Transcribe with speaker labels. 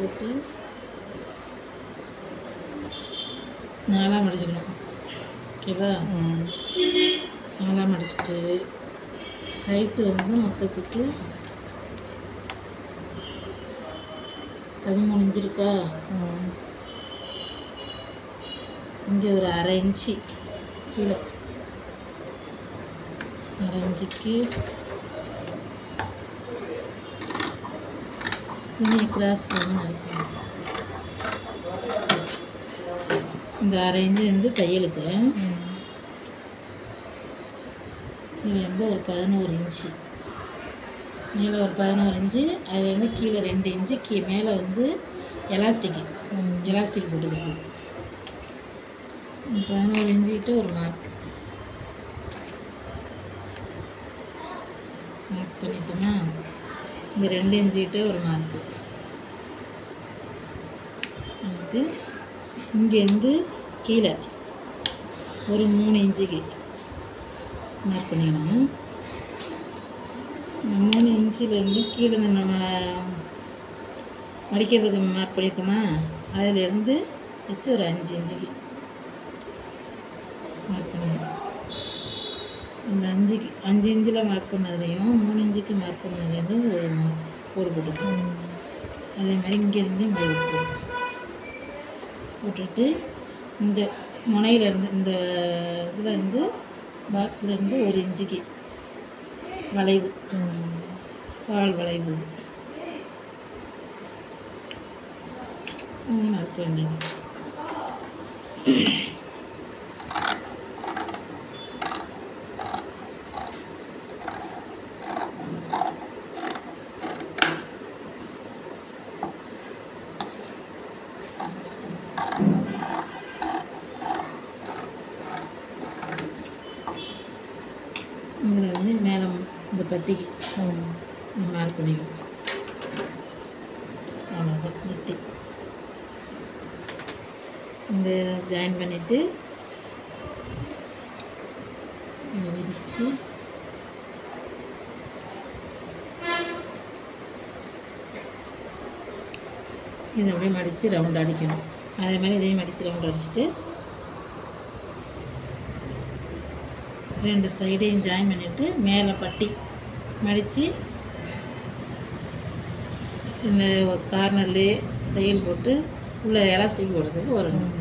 Speaker 1: போட்டு 4ஆக மடிச்சுக்கணும். ஓகேவா? 4ஆக மடிச்சுட்டு ஹைட்டு வந்து மொத்தத்துக்கு 13 இன்ச்சு இருக்கா? இங்கே ஒரு 1/2 இன்ச்சு கீழே, 1/2 இன்ச்சுக்கு துணியை கிராஸ் பண்ணி நறுக்கணும். இந்த 1/2 இன்ச்சு வந்து தையலுக்கு, இது வந்து ஒரு 11 இன்ச்சு, மேலே ஒரு 11 இன்ச்சு, அதுலேருந்து கீழே 2 இன்ச்சு, மேலே வந்து எலாஸ்டிக் போட்டுக்கிறது. 11 இன்ச்சுக்கிட்ட ஒரு மார்க் பண்ணிட்டோமா? இங்கே 2 இன்ச்சுக்கிட்ட ஒரு மார்க்கு வந்துட்டு இங்கேருந்து கீழே ஒரு 3 இன்ச்சுக்கு மார்க் பண்ணிக்கணும். 3 இன்ச்சிலேருந்து கீழே நம்ம மடிக்கிறதுக்கு மார்க் பண்ணியிருக்கோமா, அதிலேருந்து வச்சு ஒரு 5 இன்ச்சுக்கு மார்க் பண்ணணும். இந்த 5 இன்ச்சில் மார்க் பண்ணதுலேயும் 3 இன்ச்சுக்கு மார்க் பண்ணதுலேருந்து ஒரு கோடு போட்டுக்கணும். அதே மாதிரி இங்கேருந்து இங்கே ஒரு கோடு போட்டுட்டு இந்த முனையிலேருந்து இந்த இதுலேருந்து பாக்ஸ்லேருந்து 1 இன்ச்சுக்கு வளைவு, கால் வளைவு மார்க்க வேண்டியது. இதில் வந்து மேலே இந்த பட்டிக்கு மார்க் பண்ணிக்கணும். அவ்வளோதான் ஜிட்டி. இந்த ஜாயின் பண்ணிவிட்டு விரித்து இதை அப்படியே மடித்து ரவுண்ட் அடிக்கணும். அதே மாதிரி இதையும் மடித்து ரவுண்ட் அடிச்சுட்டு 2 சைடையும் ஜாயின் பண்ணிவிட்டு மேலே பட்டி மடித்து இந்த கார்னர்லேயே தையல் போட்டு உள்ளே எலாஸ்டிக் போடுறதுக்கு வரணும்.